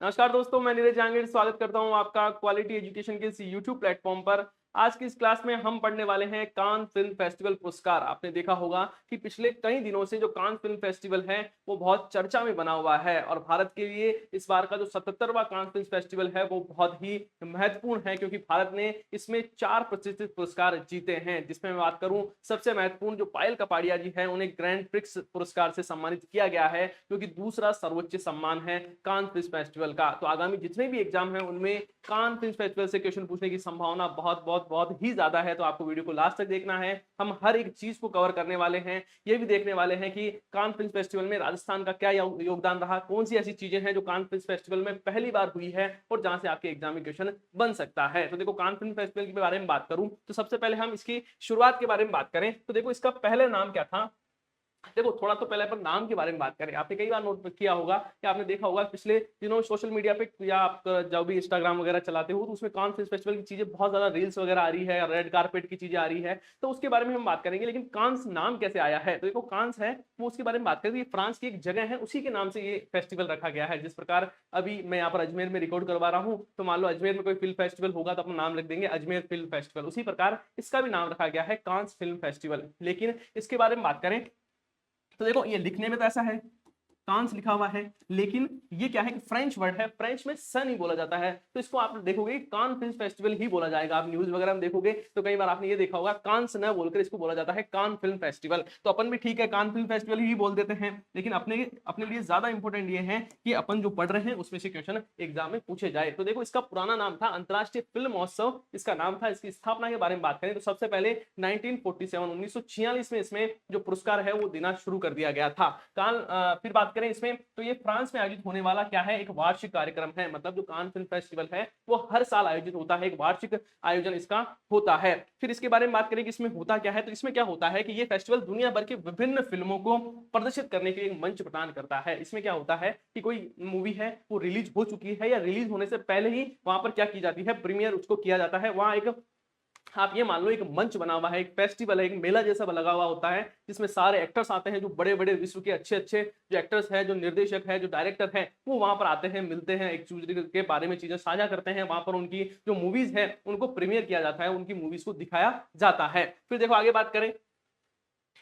नमस्कार दोस्तों, मैं नीरज जहांगीर स्वागत करता हूं आपका क्वालिटी एजुकेशन के इस यूट्यूब प्लेटफॉर्म पर। आज की इस क्लास में हम पढ़ने वाले हैं कान फिल्म फेस्टिवल पुरस्कार। आपने देखा होगा कि पिछले कई दिनों से जो कान फिल्म फेस्टिवल है वो बहुत चर्चा में बना हुआ है और भारत के लिए इस बार का जो 77वां कान फिल्म फेस्टिवल है वो बहुत ही महत्वपूर्ण है, क्योंकि भारत ने इसमें 4 प्रतिष्ठित पुरस्कार जीते हैं। जिसमें मैं बात करूं, सबसे महत्वपूर्ण जो पायल कपाड़िया जी हैं उन्हें ग्रैंड प्रिक्स पुरस्कार से सम्मानित किया गया है, जो कि दूसरा सर्वोच्च सम्मान है कान फिल्म फेस्टिवल का। तो आगामी जितने भी एग्जाम है उनमें कान फिल्म फेस्टिवल से क्वेश्चन पूछने की संभावना बहुत बहुत बहुत ही ज्यादा है। तो आपको वीडियो को लास्ट तक देखना है। हम हर एक चीज को कवर करने वाले हैं। ये भी देखने वाले हैं कि कान फिल्म फेस्टिवल में राजस्थान का क्या योगदान रहा, कौन सी ऐसी चीजें हैं जो कान फिल्म फेस्टिवल में पहली बार हुई है और जहां से आपके एग्जाम में क्वेश्चन बन सकता है। तो देखो, कान फिल्म फेस्टिवल के बारे में बात करूं तो सबसे पहले हम इसकी शुरुआत के बारे में बात करें तो देखो, इसका पहले नाम क्या था। देखो, थोड़ा तो पहले अपन नाम के बारे में बात करें। आपने कई बार नोट किया होगा कि आपने देखा होगा पिछले दिनों सोशल मीडिया पे या आप जब भी इंस्टाग्राम वगैरह चलाते हो तो उसमें कान फिल्म फेस्टिवल की चीजें बहुत ज्यादा रील्स वगैरह आ रही है, रेड कारपेट की चीजें आ रही है। तो उसके बारे में हम बात करेंगे। लेकिन कांस नाम कैसे आया है, तो देखो कांस है वो, उसके बारे में बात करें तो ये फ्रांस की एक जगह है, उसी के नाम से ये फेस्टिवल रखा गया है। जिस प्रकार अभी मैं यहाँ पर अजमेर में रिकॉर्ड करवा रहा हूँ, तो मान लो अजमेर में कोई फिल्म फेस्टिवल होगा तो अपना नाम लिख देंगे अजमेर फिल्म फेस्टिवल। उसी प्रकार इसका भी नाम रखा गया है कांस फिल्म फेस्टिवल। लेकिन इसके बारे में बात करें तो देखो, ये लिखने में तो ऐसा है कांस लिखा हुआ है, लेकिन ये क्या है कि फ्रेंच वर्ड है, फ्रेंच में सन ही बोला जाता है। तो इसको आप देखोगे कान फिल्म फेस्टिवल ही बोला जाएगा। आप न्यूज वगैरह में देखोगे तो कई बार आपने ये देखा होगा कांस न बोलकर इसको बोला जाता है कान फिल्म फेस्टिवल। तो अपन भी ठीक है कान फिल्म फेस्टिवल ही बोल देते हैं, लेकिन अपने अपने लिए ज्यादा इंपॉर्टेंट ये है कि अपन जो पढ़ रहे हैं उसमें से क्वेश्चन एग्जाम में पूछे जाए। तो देखो, इसका पुराना नाम था अंतरराष्ट्रीय फिल्म महोत्सव, इसका नाम था। इसकी स्थापना के बारे में बात करें तो सबसे पहले 1947 में इसमें जो पुरस्कार है वो देना शुरू कर दिया गया था। फिर बात करें इसमें तो ये फ्रांस में आयोजित होने वाला क्या है, एक वार्षिक कार्यक्रम है। मतलब जो कान फिल्म फेस्टिवल है वो हर साल आयोजित होता है, एक वार्षिक आयोजन इसका होता है। फिर इसके बारे में बात करें कि इसमें होता क्या है, तो इसमें क्या होता है कि ये फेस्टिवल दुनिया भर के विभिन्न फिल्मों को प्रदर्शित करने के लिए एक मंच प्रदान करता है। इसमें क्या होता है कि कोई मूवी है वो रिलीज हो चुकी है या रिलीज होने से पहले ही वहां पर क्या की जाती है, प्रीमियर उसको किया जाता है। वहां एक, आप ये मान लो एक मंच बना हुआ है, एक फेस्टिवल है, एक मेला जैसा लगा हुआ होता है, जिसमें सारे एक्टर्स आते हैं, जो बड़े बड़े विश्व के अच्छे अच्छे जो एक्टर्स हैं, जो निर्देशक है, जो डायरेक्टर हैं, वो वहां पर आते हैं, मिलते हैं, एक दूसरे के बारे में चीजें साझा करते हैं। वहां पर उनकी जो मूवीज है उनको प्रीमियर किया जाता है, उनकी मूवीज को दिखाया जाता है। फिर देखो आगे बात करें,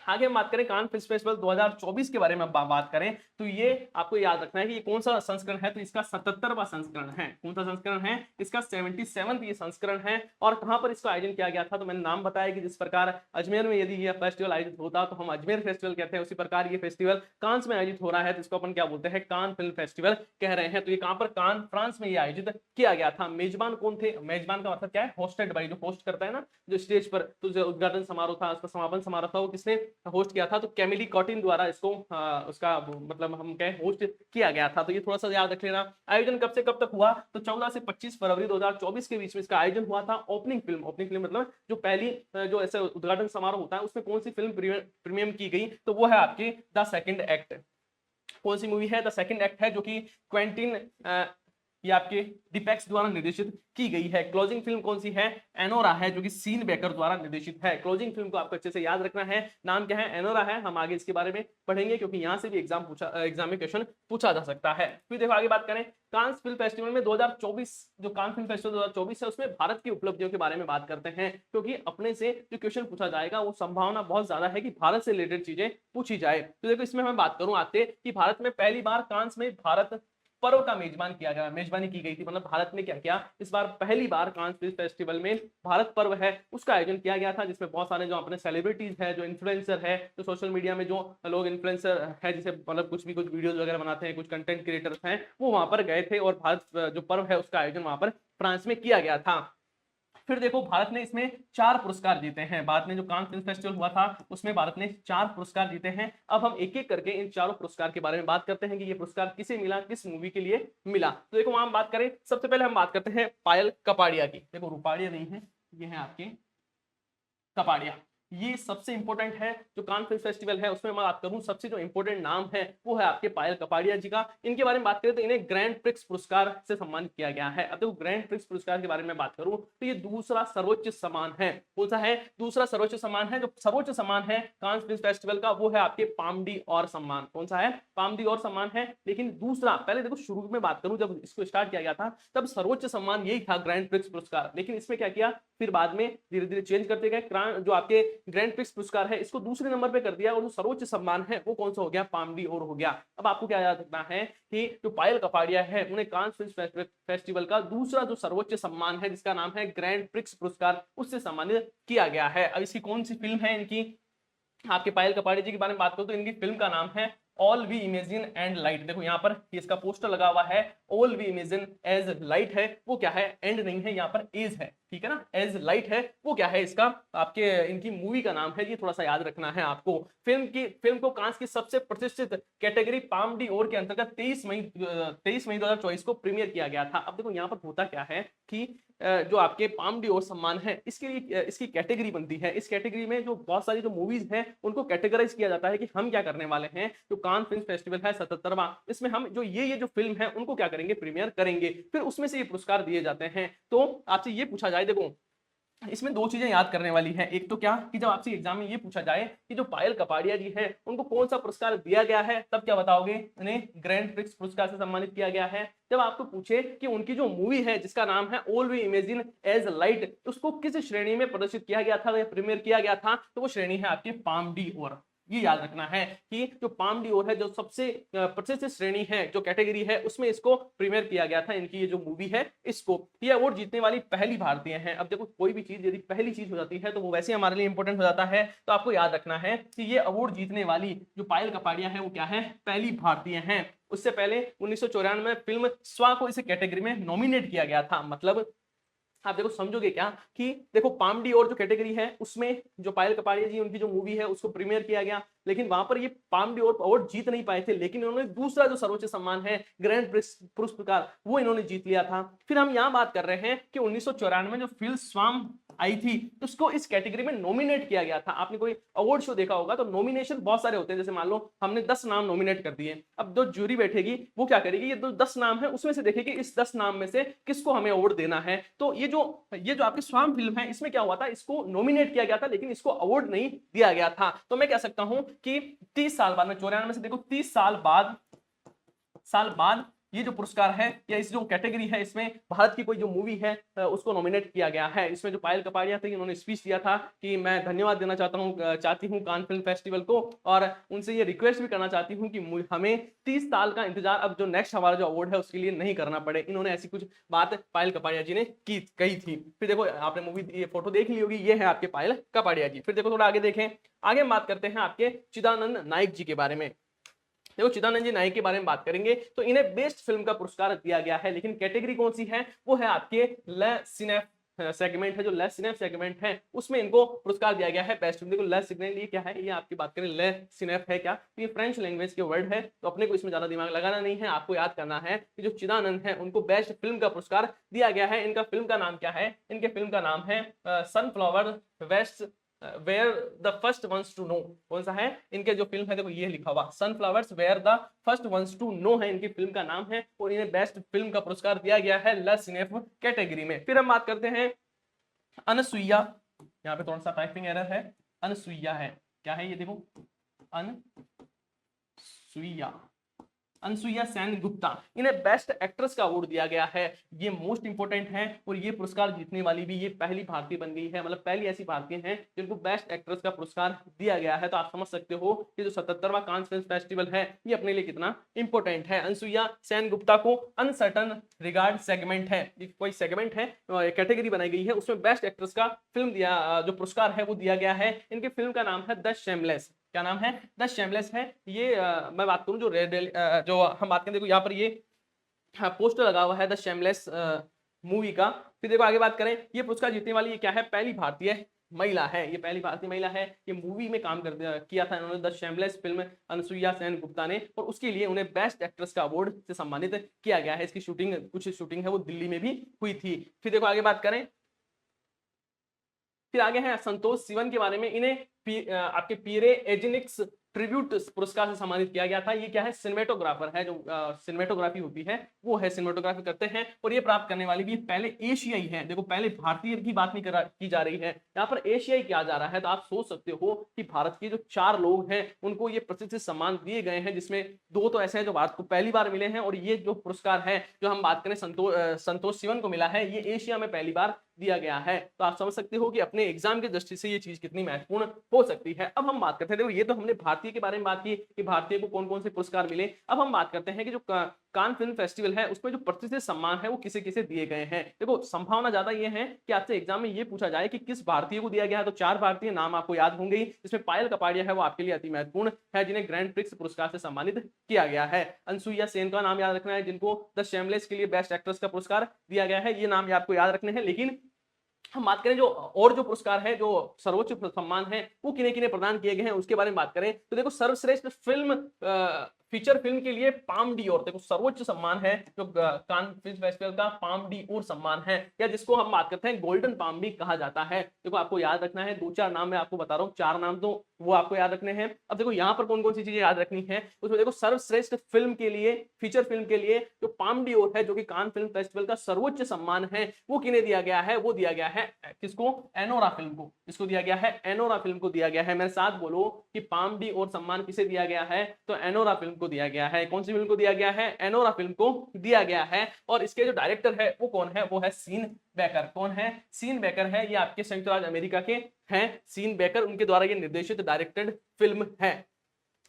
आगे हम बात करें कान फिल्म फेस्टिवल 2024 के बारे में बात करें तो ये आपको याद रखना है कि ये कौन सा संस्करण है, तो इसका 77वां संस्करण है। कौन सा संस्करण है, इसका 77वां ये संस्करण है। और कहां पर इसका आयोजन किया गया था, तो मैंने नाम बताया कि जिस प्रकार अजमेर में यदि ये फेस्टिवल आयोजित होता तो हम अजमेर फेस्टिवल कहते हैं, उसी प्रकार ये फेस्टिवल कांस में आयोजित हो रहा है तो इसको अपन क्या बोलते हैं, कान फिल्म फेस्टिवल कह रहे हैं। तो ये कहां पर, कान फ्रांस में ये आयोजित किया गया था। मेजबान कौन थे, मेजबान का मतलब क्या है, होस्टेड बाई, जो होस्ट करता है ना, जो स्टेज पर तो जो उद्घाटन समारोह था, उसका समापन समारोह था, वो किसने होस्ट किया था, तो कैमिली कॉटिन द्वारा इसको उसका मतलब हम कहें होस्ट किया गया था। तो ये थोड़ा सा याद रख लेना। आयोजन कब से कब तक हुआ, तो 14 से 25 फरवरी 2024 के बीच में इसका आयोजन हुआ था। ओपनिंग फिल्म मतलब जो पहली जो ऐसे उद्घाटन समारोह होता है उसमें कौन सी फिल्म प्रीमियम की गई, तो वो है आपकी द सेकंड एक्ट। कौन सी मूवी है, द सेकंड एक्ट है, जो कि क्वेंटिन ये आपके डिपेक्स द्वारा निर्देशित की गई है। क्लोजिंग फिल्म कौन सी है, एनोरा है, जो कि सीन बेकर द्वारा निर्देशित है। क्लोजिंग फिल्म को आपको अच्छे से याद रखना है, नाम क्या है, एनोरा है। हम आगे इसके बारे में पढ़ेंगे क्योंकि यहां से भी एग्जाम में क्वेश्चन पूछा जा सकता है। फिर देखो आगे बात करें, कांस फिल्म फेस्टिवल में 2024, जो कान फिल्म फेस्टिवल 2024 है उसमें भारत की उपलब्धियों के बारे में बात करते हैं, क्योंकि अपने से जो क्वेश्चन पूछा जाएगा वो संभावना बहुत ज्यादा है कि भारत से रिलेटेड चीजें पूछी जाए। तो देखो इसमें मैं बात करूं आते कि भारत में पहली बार कांस में भारत पर्व का मेजबान किया गया, मेजबानी की गई थी। मतलब भारत ने क्या किया, इस बार पहली बार कांस फिल्म फेस्टिवल में भारत पर्व है उसका आयोजन किया गया था, जिसमें बहुत सारे जो अपने सेलिब्रिटीज है, जो इन्फ्लुएंसर है, जो सोशल मीडिया में जो लोग इन्फ्लुएंसर है, जैसे मतलब कुछ वीडियोस वगैरह बनाते हैं, कुछ कंटेंट क्रिएटर्स हैं, वो वहां पर गए थे और भारत जो पर्व है उसका आयोजन वहां पर फ्रांस में किया गया था। फिर देखो, भारत ने इसमें 4 पुरस्कार जीते हैं। भारत ने जो कान फिल्म फेस्टिवल हुआ था उसमें भारत ने 4 पुरस्कार जीते हैं। अब हम एक एक करके इन चारों पुरस्कार के बारे में बात करते हैं कि ये पुरस्कार किसे मिला, किस मूवी के लिए मिला। तो देखो वहां हम बात करें, सबसे पहले हम बात करते हैं पायल कपाड़िया की। देखो रूपाड़िया नहीं है, ये है आपके कपाड़िया। ये सबसे इंपॉर्टेंट है जो कान फिल्म फेस्टिवल है उसमें मैं बात करूं, सबसे जो इंपॉर्टेंट नाम है वो है आपके पायल कपाड़िया जी का। इनके बारे में बात करें तो इन्हें ग्रैंड प्रिक्स पुरस्कार से सम्मानित किया गया है। अब देखो ग्रैंड प्रिक्स पुरस्कार के बारे में बात करूं तो ये दूसरा सर्वोच्च सम्मान है। कौन सा है? दूसरा सर्वोच्च सम्मान है। जो सर्वोच्च सम्मान है कान फिल्म फेस्टिवल का वो है आपके पामडी और सम्मान। कौन सा है? पामडी और सम्मान है। लेकिन दूसरा, पहले देखो शुरू में बात करूं जब इसको स्टार्ट किया गया था तब सर्वोच्च सम्मान यही था ग्रैंड प्रिक्स पुरस्कार, लेकिन इसमें क्या किया फिर बाद में धीरे धीरे चेंज करते गए। जो आपके ग्रैंड प्रिक्स पुरस्कार है इसको दूसरे नंबर पे कर दिया और जो सर्वोच्च सम्मान है वो कौन सा हो गया? पामडी और हो गया। अब आपको क्या याद रखना है कि जो पायल कपाड़िया है उन्हें कान फिल्म फेस्टिवल का दूसरा जो सर्वोच्च सम्मान है जिसका नाम है ग्रैंड प्रिक्स पुरस्कार उससे सम्मानित किया गया है। अब इसकी कौन सी फिल्म है इनकी? आपके पायल कपाड़िया जी के बारे में बात करो तो इनकी फिल्म का नाम है all we imagine and light. देखो यहाँ पर इसका पोस्टर लगा हुआ है, all we imagine as light है, वो क्या है? एंड नहीं है, यहाँ पर एज है, ठीक है ना, एज लाइट है, वो क्या है? इसका आपके इनकी मूवी का नाम है, ये थोड़ा सा याद रखना है आपको। फिल्म को कांस की सबसे प्रतिष्ठित कैटेगरी पाम डी ओर के अंतर्गत 23 मई 2024 को प्रीमियर किया गया था। अब देखो यहाँ पर होता क्या है कि जो आपके पाम डी ओर सम्मान है इसके लिए इसकी कैटेगरी बनती है। इस कैटेगरी में जो बहुत सारी जो मूवीज हैं उनको कैटेगराइज किया जाता है कि हम क्या करने वाले हैं। जो कान फिल्म फेस्टिवल है 77वां, इसमें हम जो ये जो फिल्म है उनको क्या करेंगे? प्रीमियर करेंगे, फिर उसमें से ये पुरस्कार दिए जाते हैं। तो आपसे ये पूछा जाए, देखो इसमें दो चीजें याद करने वाली है। एक तो क्या कि जब आपसे एग्जाम में ये पूछा जाए कि जो पायल कपाड़िया जी है उनको कौन सा पुरस्कार दिया गया है, तब क्या बताओगे? उन्हें ग्रैंड प्रिक्स पुरस्कार से सम्मानित किया गया है। जब आपको पूछे कि उनकी जो मूवी है जिसका नाम है all we imagine as light, उसको किस श्रेणी में प्रदर्शित किया गया था या प्रीमियर किया गया था, तो वो श्रेणी है आपकी पाम डी ओर। ये याद रखना है कि जो पाम डी ओर है जो सबसे प्रतिष्ठित श्रेणी है, जो कैटेगरी है, उसमें इसको प्रीमियर किया गया था। इनकी ये जो मूवी है इसको, ये अवार्ड जीतने वाली पहली भारतीय है। अब देखो कोई भी चीज यदि पहली चीज हो जाती है तो वो वैसे हमारे लिए इंपॉर्टेंट हो जाता है। तो आपको याद रखना है कि ये अवार्ड जीतने वाली जो पायल कपाड़िया है वो क्या है? पहली भारतीय है। उससे पहले 1994 में फिल्म स्वा को इस कैटेगरी में नॉमिनेट किया गया था। मतलब आप देखो समझोगे क्या कि देखो पाम डी और जो कैटेगरी है उसमें जो पायल कपाड़िया जी उनकी जो मूवी है उसको प्रीमियर किया गया, लेकिन वहां पर ये पाम डी और अवार्ड जीत नहीं पाए थे, लेकिन इन्होंने दूसरा जो सर्वोच्च सम्मान है ग्रैंड पुरस्कार वो इन्होंने जीत लिया था। फिर हम यहाँ बात कर रहे हैं कि 1994 में जो फिल्म स्वाम आई थी उसको इस कैटेगरी में नॉमिनेट किया गया था। आपने कोई अवार्ड शो देखा होगा तो नॉमिनेशन बहुत सारे होते हैं। जैसे मान लो हमने 10 नाम नॉमिनेट कर दिए, अब जो जूरी बैठेगी वो क्या करेगी? ये 10 नाम है उसमें से देखेगी इस 10 नाम में से किसको हमें अवार्ड देना है। तो ये जो आपकी स्वाम फिल्म है इसमें क्या हुआ था? इसको नॉमिनेट किया गया था लेकिन इसको अवार्ड नहीं दिया गया था। तो मैं कह सकता हूं कि 30 साल बाद में 94 में से देखो 30 साल बाद ये जो पुरस्कार है या इस जो कैटेगरी है इसमें भारत की कोई जो मूवी है उसको नॉमिनेट किया गया है। इसमें जो पायल कपाड़िया थे उन्होंने स्पीच दिया था कि मैं धन्यवाद देना चाहती हूँ कान फिल्म फेस्टिवल को, और उनसे ये रिक्वेस्ट भी करना चाहती हूँ कि हमें 30 साल का इंतजार अब जो नेक्स्ट हमारा जो अवार्ड है उसके लिए नहीं करना पड़े। इन्होंने ऐसी कुछ बात पायल कपाड़िया जी ने कही थी। फिर देखो आपने मूवी ये फोटो देख ली होगी, ये है आपके पायल कपाड़िया जी। फिर देखो थोड़ा आगे देखें, आगे हम बात करते हैं आपके चिदानंद नाइक जी के बारे में। देखो चिदानंद जी नाइक के बारे में बात करेंगे तो इन्हें बेस्ट फिल्म का पुरस्कार दिया गया है, लेकिन कैटेगरी कौन सी है? वो है आपके ले सिनेफ सेगमेंट है। जो ले सिनेफ सेगमेंट है उसमें इनको पुरस्कार दिया गया है बेस्ट फिल्म। देखो ले सिग्नल ये क्या है? ये आपकी बात करें ले सिनेफ है क्या, तो ये फ्रेंच लैंग्वेज के वर्ड है, तो अपने को इसमें ज्यादा दिमाग लगाना नहीं है। आपको याद करना है कि जो चिदानंद है उनको बेस्ट फिल्म का पुरस्कार दिया गया है। इनका फिल्म का नाम क्या है? इनके फिल्म का नाम है sunflower west were the first ones to know. कौन सा है? इनके जो फिल्म है देखो ये लिखा हुआ sunflowers were the first ones to know है इनकी फिल्म का नाम है, और इन्हें बेस्ट फिल्म का पुरस्कार दिया गया है ल सिनेफ कैटेगरी में। फिर हम बात करते हैं अनसुईया। यहाँ पे थोड़ा सा टाइपिंग एरर है, अनसुईया है, क्या है ये? देखो अनसुईया सेन गुप्ता, इन्हें बेस्ट एक्ट्रेस का अवार्ड दिया गया है। ये मोस्ट इंपोर्टेंट है और ये पुरस्कार जीतने वाली भी ये पहली भारतीय बन गई है, मतलब पहली ऐसी भारतीय है जिनको बेस्ट एक्ट्रेस का पुरस्कार दिया गया है। तो आप समझ सकते हो कि जो 77वां कान फिल्म फेस्टिवल है ये अपने लिए कितना इंपॉर्टेंट है। अनसुईया सेन गुप्ता को अनसर्टन रिगार्ड सेगमेंट है, कोई सेगमेंट है कैटेगरी बनाई गई है, उसमें बेस्ट एक्ट्रेस का फिल्म दिया जो पुरस्कार है वो दिया गया है। इनके फिल्म का नाम है द शेमलेस। क्या नाम है? द शेमलेस है। ये मैं बात करूं जो जो हम बात करें, देखो यहाँ पर ये पोस्टर लगा हुआ है द शेमलेस मूवी का। फिर देखो आगे बात करें, ये पुरस्कार जीतने वाली ये क्या है? पहली भारतीय महिला है, ये पहली भारतीय महिला है। ये मूवी में काम किया था इन्होंने the shameless film Anasuya Sen Gupta ने, और उसके लिए उन्हें बेस्ट एक्ट्रेस का अवार्ड से सम्मानित किया गया है। इसकी कुछ शूटिंग है वो दिल्ली में भी हुई थी। फिर देखो आगे बात करें, फिर आगे हैं संतोष सिवन के बारे में, इन्हें आपके पीरे एजेनिक्स ट्रिब्यूट पुरस्कार से सम्मानित किया गया था। ये क्या है, सिनेमेटोग्राफर है, जो सिनेमेटोग्राफी होती है वो है, सिनेमेटोग्राफी करते हैं, और ये प्राप्त करने वाली भी पहले एशियाई है। देखो पहले भारतीय की बात नहीं की जा रही है, यहाँ पर एशियाई किया जा रहा है। तो आप सोच सकते हो कि भारत के जो 4 लोग हैं उनको ये प्रतिष्ठित सम्मान दिए गए हैं, जिसमें 2 तो ऐसे हैं जो भारत को पहली बार मिले हैं, और ये जो पुरस्कार है जो हम बात करें संतोष सिवन को मिला है, ये एशिया में पहली बार दिया गया है। तो आप समझ सकते हो कि अपने एग्जाम की दृष्टि से ये चीज कितनी महत्वपूर्ण हो सकती है। अब हम बात करते हैं, देखो ये तो हमने भारतीय के बारे में बात की कि भारतीय को कौन कौन से पुरस्कार मिले। अब हम बात करते हैं कि जो कान फिल्म फेस्टिवल है उसमें जो प्रतिष्ठित सम्मान है वो किसे किसे दिए गए हैं। देखो संभावना ज्यादा ये है कि आपसे एग्जाम में ये पूछा जाए कि किस भारतीय को दिया गया है, तो 4 भारतीय नाम आपको याद होंगे। इसमें पायल कपाड़िया है, वो आपके लिए अति महत्वपूर्ण है, जिन्हें ग्रैंड प्रिक्स पुरस्कार से सम्मानित किया गया है। अनसुईया सेन का नाम याद रखना है, जिनको द शेमलेस के लिए बेस्ट एक्ट्रेस का पुरस्कार दिया गया है, ये नाम आपको याद रखने हैं। लेकिन हम बात करें जो और जो पुरस्कार है, जो सर्वोच्च सम्मान है, वो किन्हें किन्हें प्रदान किए गए हैं उसके बारे में बात करें तो देखो सर्वश्रेष्ठ फिल्म फीचर फिल्म के लिए पाम डी और, देखो सर्वोच्च सम्मान है जो कान फिल्म फेस्टिवल का पाम डी और सम्मान है, या जिसको हम बात करते हैं गोल्डन पाम भी कहा जाता है। देखो आपको याद रखना है, 2-4 नाम मैं आपको बता रहा हूँ, 4 नाम तो वो आपको याद रखने हैं। अब देखो यहाँ पर कौन कौन सी चीजें याद रखनी है, उसमें देखो सर्वश्रेष्ठ फिल्म के लिए, फीचर फिल्म के लिए जो पाम डी और है, जो कि कान फिल्म फेस्टिवल का सर्वोच्च सम्मान है, वो किन्हें दिया गया है, वो दिया गया है किसको, एनोरा फिल्म को। इसको दिया गया है, एनोरा फिल्म को दिया गया है। मेरे साथ बोलो कि पाम डी और सम्मान किसे दिया गया है, तो एनोरा फिल्म को दिया गया है। कौन सी फिल्म को दिया गया है, एनोरा फिल्म को दिया गया है। और इसके जो डायरेक्टर है वो कौन है, वो है सीन बेकर। कौन है, सीन बेकर है, ये आपके संयुक्त राज्य अमेरिका के हैं सीन बेकर, उनके द्वारा ये निर्देशित डायरेक्टेड फिल्म है।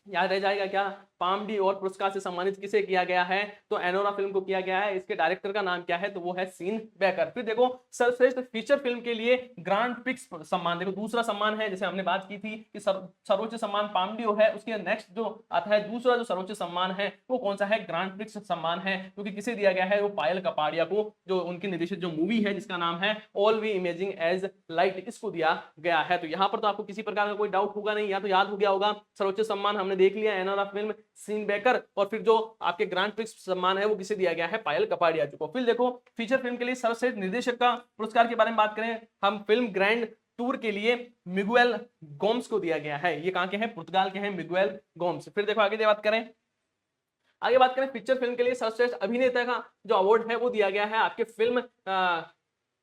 याद रह जाएगा क्या, पाम डी और पुरस्कार से सम्मानित किसे किया गया है, तो एनोरा फिल्म को किया गया है। इसके डायरेक्टर का नाम क्या है, तो वो है सीन बेकर। फिर देखो सर्वश्रेष्ठ फीचर फिल्म के लिए ग्रांड प्रिक्स सम्मान, देखो दूसरा सम्मान है, जैसे हमने बात की थी कि सर्वोच्च सम्मान पाम डी है, उसके नेक्स्ट जो आता है दूसरा जो सर्वोच्च सम्मान है वो कौन सा है, ग्रांड प्रिक्स सम्मान है, क्योंकि किसे दिया गया है, वो पायल कपाड़िया को, जो उनकी निर्देशित जो मूवी है जिसका नाम है all we imagining as light, इसको दिया गया है। तो यहाँ पर तो आपको किसी प्रकार का कोई डाउट होगा नहीं, या तो याद हो गया होगा। सर्वोच्च सम्मान हमने देख लिया, एनोरा फिल्म, सीन बेकर, और फिर जो आपके ग्रांड प्रिक्स सम्मान है वो किसे दिया गया है, पायल कपाड़िया को। फिर देखो फीचर फिल्म के लिए सर्वश्रेष्ठ निर्देशक का पुरस्कार के बारे में बात करें हम, फिल्म ग्रैंड टूर के लिए मिगुएल गोम्स को दिया गया है। ये कहां के हैं, पुर्तगाल के हैं, मिगुएल गोम्स। फिर देखो आगे बात करें फीचर फिल्म के लिए सर्वश्रेष्ठ अभिनेता का जो अवार्ड है वो दिया गया है आपके फिल्म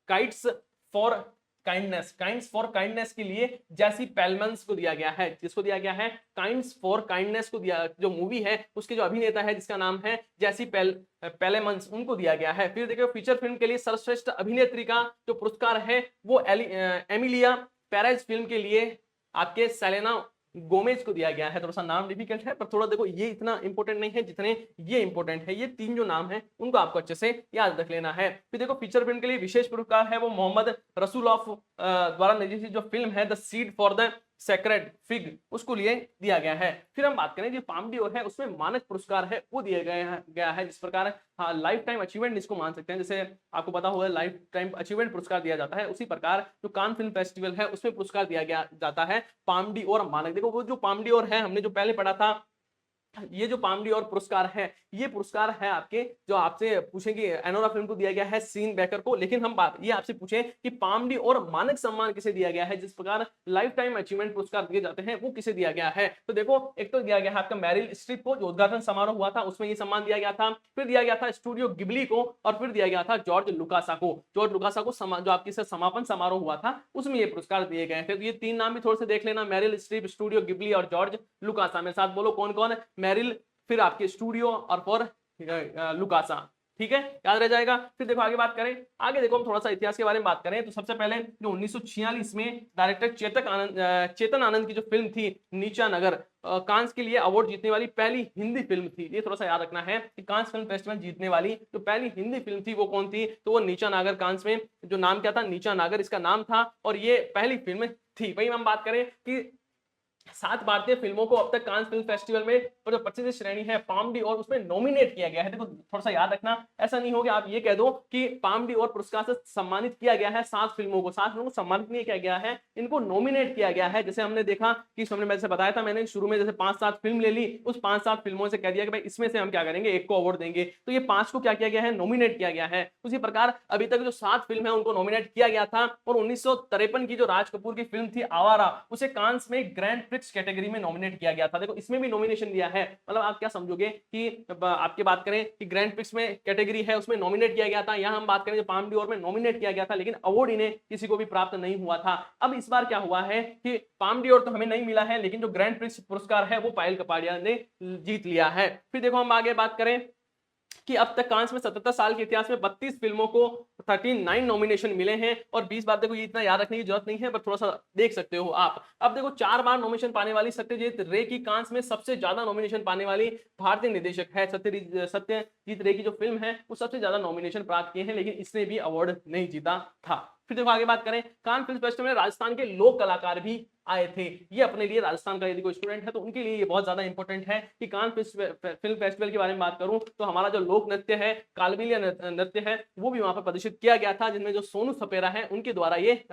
काइट्स फॉर काइंड्स के लिए जैसी पेलमन्स को दिया गया है। जिसको दिया गया है, काइंड्स फॉर काइंडनेस को दिया, जो मूवी है उसके जो अभिनेता है जिसका नाम है जैसी पेलेमन्स, उनको दिया गया है। फिर देखो फीचर फिल्म के लिए सर्वश्रेष्ठ अभिनेत्री का जो पुरस्कार है वो एमिलिया पेरेज फिल्म के लिए आपके सेलेना गोमेज को दिया गया है। थोड़ा सा नाम डिफिकल्ट है, पर थोड़ा देखो ये इतना इंपॉर्टेंट नहीं है जितने ये इंपॉर्टेंट है। ये 3 जो नाम है उनको आपको अच्छे से याद रख लेना है। फिर देखो फीचर फिल्म के लिए विशेष पुरस्कार है वो मोहम्मद रसूलॉफ द्वारा निर्देशित जो फिल्म है the seed for the sacred fig, उसको लिए दिया गया है। फिर हम बात करें जो पाम डी और है उसमें मानक पुरस्कार है वो दिया गया है, जिस प्रकार लाइफ टाइम अचीवमेंट इसको मान सकते हैं, जैसे आपको पता होगा लाइफ टाइम अचीवमेंट पुरस्कार दिया जाता है, उसी प्रकार जो कान फिल्म फेस्टिवल है उसमें पुरस्कार दिया गया जाता है पाम डी और मानक। देखो वो जो पाम डी और है हमने जो पहले पढ़ा था, ये जो पाम डी और पुरस्कार है ये पुरस्कार है आपके, जो आपसे पूछेंगे एनोरा फिल्म को दिया गया है सीन बेकर को, लेकिन हम बात ये आपसे पूछे कि पाम डी और मानक सम्मान किसे दिया गया है, जिस प्रकार लाइफ टाइम अचीवमेंट पुरस्कार दिए जाते हैं वो किसे दिया गया है। तो देखो एक तो दिया गया है आपका मैरिल स्ट्रीप को, जो उद्घाटन समारोह हुआ था उसमें ये सम्मान दिया गया था। फिर दिया गया था स्टूडियो गिबली को, और फिर दिया गया था जॉर्ज लुकासा को। जो आपके समापन समारोह हुआ था उसमें ये पुरस्कार दिए गए थे। तो ये 3 नाम भी थोड़े से देख लेना, मैरिल स्ट्रीप, स्टूडियो गिबली और जॉर्ज लुकासा। मेरे साथ बोलो कौन कौन, मैरिल, फिर आपके स्टूडियो और फॉर लुकासा, ठीक है, याद रह जाएगा। फिर देखो आगे बात करें, आगे देखो हम थोड़ा सा इतिहास के बारे में बात करें तो सबसे पहले जो 1946 में डायरेक्टर चेतन आनंद की जो फिल्म थी नीचा नगर, कांस के लिए अवार्ड जीतने वाली पहली हिंदी फिल्म थी। ये थोड़ा सा याद रखना है कि कांस फिल्म फेस्टिवल जीतने वाली जो पहली हिंदी फिल्म थी वो कौन थी, तो वो नीचा नागर। कांस में जो नाम क्या था, नीचा नागर इसका नाम था, और ये पहली फिल्म थी। वही हम बात करें कि 7 भारतीय फिल्मों को अब तक कांस फिल्म फेस्टिवल में और जो 25 श्रेणी है पाम डी और उसमें नॉमिनेट किया गया है। देखो थोड़ा सा याद रखना, ऐसा नहीं हो कि आप ये कह दो कि पाम डी और पुरस्कार से सम्मानित किया गया है 7 फिल्मों को, 7 फिल्मों को सम्मानित नहीं किया गया है, इनको नॉमिनेट किया गया है। जैसे हमने देखा कि हमने जैसे बताया था मैंने शुरू में, जैसे 5-7 फिल्म ले ली, उस 5-7 फिल्मों से कह दिया कि भाई इसमें से हम क्या करेंगे, एक को अवार्ड देंगे, तो ये 5 को क्या किया गया है, नॉमिनेट किया गया है। उसी प्रकार अभी तक जो 7 फिल्म है उनको नॉमिनेट किया गया था और 1953 की जो राज कपूर की फिल्म थी आवारा, उसे कांस में ग्रैंड प्रिक्स कैटेगरी में नॉमिनेट किया गया था। देखो इसमें भी नॉमिनेशन दिया है, मतलब आप क्या समझोगे कि आपकी बात करें कि ग्रैंड प्रिक्स में कैटेगरी है उसमें नॉमिनेट किया गया था, यहां हम बात करें पाम डी और में नॉमिनेट किया गया था, लेकिन अवार्ड इन्हें किसी को भी प्राप्त नहीं हुआ था। अब इस बार क्या हुआ है कि पाम डी और तो हमें नहीं मिला है, लेकिन जो ग्रैंड प्रिक्स पुरस्कार है वो पायल कपाड़िया ने जीत लिया है। फिर देखो हम आगे बात करें कि अब तक कांस में 77 साल के इतिहास में 32 फिल्मों को 39 नॉमिनेशन मिले हैं और 20 बार, देखो ये इतना याद रखने की जरूरत नहीं है पर थोड़ा सा देख सकते हो आप। अब देखो 4 बार नॉमिनेशन पाने वाली सत्यजीत रे की कांस में सबसे ज्यादा नॉमिनेशन पाने वाली भारतीय निर्देशक है। सत्यजीत रे की जो फिल्म है वो सबसे ज्यादा नॉमिनेशन प्राप्त किए हैं, लेकिन इसने भी अवार्ड नहीं जीता था। फिर देखो आगे बात करें, कान फिल्म फेस्टिवल में राजस्थान के लोक कलाकार भी आए थे। ये अपने लिए राजस्थान का यदि कोई स्टूडेंट है तो उनके लिए ये बहुत ज्यादा इंपॉर्टेंट है कि कान फिल्म फेस्टिवल के बारे में बात करूं तो हमारा जो लोक नृत्य है, कालबेलिया नृत्य है, वो भी वहां पर प्रदर्शित किया गया था, जिनमें जो सोनू सपेरा है उनके द्वारा ये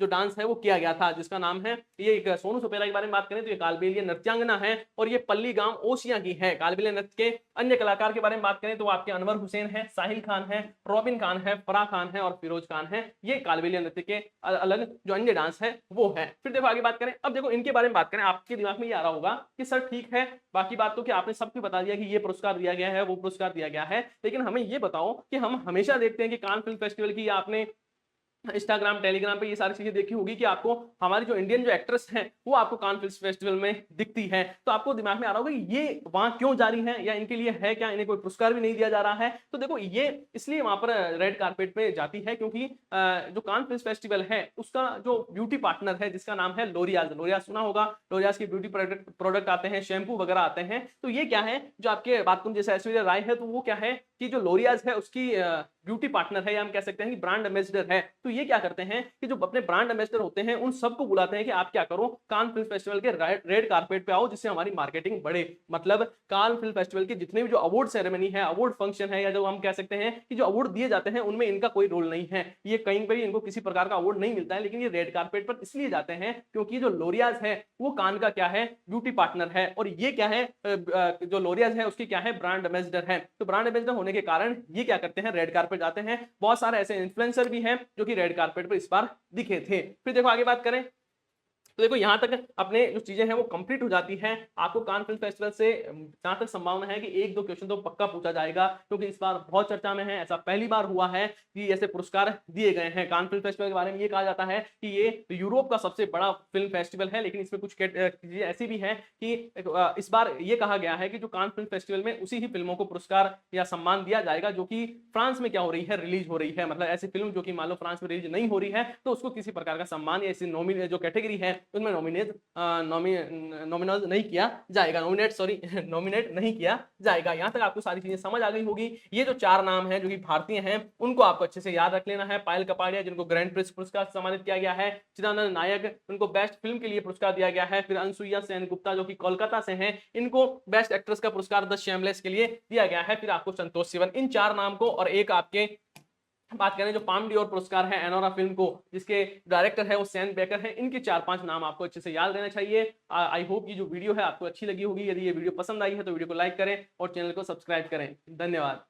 जो डांस है वो किया गया था, जिसका नाम है, ये एक सोनू सपेरा के बारे में बात करें तो ये कालबेलिया नृत्यांगना है और ये पल्ली गांव ओसिया की है। कालबेलिया नृत्य के अन्य कलाकार के बारे में बात करें तो आपके अनवर हुसैन है, साहिल खान है, रॉबिन खान है, फराह खान है और फिरोज खान है। ये कालबेलिया नृत्य के अलग जो अन्य डांस है वो है। फिर देखो आगे बात करें, अब देखो इनके बारे में बात करें, आपके दिमाग में ये आ रहा होगा कि सर ठीक है बाकी बात तो कि आपने सबको बता दिया कि ये पुरस्कार दिया गया है वो पुरस्कार दिया गया है, लेकिन हमें ये बताओ कि हम हमेशा देखते हैं कि कान फिल्म फेस्टिवल की आपने इंस्टाग्राम टेलीग्राम पे ये सारी चीजें देखी होगी कि आपको हमारी जो इंडियन जो एक्ट्रेस हैं वो आपको कान फिल्म फेस्टिवल में दिखती है, तो आपको दिमाग में आ रहा होगा कि ये वहां क्यों जा रही है या इनके लिए है क्या, इन्हें कोई पुरस्कार भी नहीं दिया जा रहा है। तो देखो ये इसलिए वहां पर रेड कारपेट पे जाती है क्योंकि जो कान फिल्म फेस्टिवल है उसका जो ब्यूटी पार्टनर है जिसका नाम है लोरियाज, लोरियाज सुना होगा, लोरियाज की ब्यूटी प्रोडक्ट आते हैं, शैम्पू वगैरह आते हैं। तो ये क्या है, जो आपके बात करूं जैसे ऐश्वर्या राय है तो वो क्या है कि जो लोरियाज है उसकी ब्यूटी पार्टनर है या हम कह सकते हैं कि ब्रांड एम्बेसडर है। तो ये क्या करते हैं कि जो अपने ब्रांड एम्बेसडर होते हैं उन सबको बुलाते हैं कि आप क्या करो, कान फिल्म फेस्टिवल के रेड कारपेट पे आओ जिससे हमारी मार्केटिंग बढ़े। मतलब कान फिल्म फेस्टिवल के जितने भी जो अवार्ड सेरेमनी है, अवार्ड फंक्शन है, या जो हम कह सकते हैं कि जो अवार्ड दिए जाते हैं उनमें इनका कोई रोल नहीं है, ये कहीं पर इनको किसी प्रकार का अवार्ड नहीं मिलता है, लेकिन ये रेड कारपेट पर इसलिए जाते हैं क्योंकि जो लोरियाज है वो कान का क्या है, ब्यूटी पार्टनर है, और ये क्या है, जो लोरियाज है उसकी क्या है, ब्रांड एम्बेसडर है। तो ब्रांड एम्बेसडर होने के कारण ये क्या करते हैं, रेड कारपेट जाते हैं। बहुत सारे ऐसे इन्फ्लुएंसर भी हैं जो कि रेड कारपेट पर इस बार दिखे थे। फिर देखो आगे बात करें तो देखो यहां तक अपने जो चीजें हैं वो कंप्लीट हो जाती हैं। आपको कान फिल्म फेस्टिवल से जहां तक संभावना है कि 1-2 क्वेश्चन तो पक्का पूछा जाएगा, क्योंकि इस बार बहुत चर्चा में है, ऐसा पहली बार हुआ है कि ऐसे पुरस्कार दिए गए हैं। कान फिल्म फेस्टिवल के बारे में ये कहा जाता है कि ये यूरोप का सबसे बड़ा फिल्म फेस्टिवल है, लेकिन इसमें कुछ चीजें ऐसी भी है कि इस बार ये कहा गया है कि जो कान फिल्म फेस्टिवल में उसी ही फिल्मों को पुरस्कार या सम्मान दिया जाएगा जो कि फ्रांस में क्या हो रही है, रिलीज हो रही है। मतलब ऐसी फिल्म जो कि मान लो फ्रांस में रिलीज नहीं हो रही है तो उसको किसी प्रकार का सम्मान या ऐसी नॉमिनेट जो कैटेगरी है उसमें नॉमिनेट नहीं किया जाएगा, नॉमिनेट नहीं किया जाएगा। यहां तक आपको सारी चीजें समझ आ गई होगी। ये जो 4 नाम हैं जो कि भारतीय हैं उनको आपको अच्छे से याद रख लेना है। पायल कपाड़िया जिनको ग्रैंड प्रिक्स पुरस्कार सम्मानित किया गया है, चिदानंद नायक उनको बेस्ट फिल्म के लिए पुरस्कार दिया गया है, फिर अनसुईया सेन गुप्ता जो कि कोलकाता से हैं इनको बेस्ट एक्ट्रेस का पुरस्कार द शेमलेस के लिए दिया गया है, फिर आपको संतोष सिवन। इन 4 नाम को और एक आपके बात करें जो पाम डी और पुरस्कार है एनोरा फिल्म को जिसके डायरेक्टर है वो सैन बेकर है, इनके 4-5 नाम आपको अच्छे से याद रहना चाहिए। आई होप ये जो वीडियो है आपको अच्छी लगी होगी। यदि ये वीडियो पसंद आई है तो वीडियो को लाइक करें और चैनल को सब्सक्राइब करें। धन्यवाद।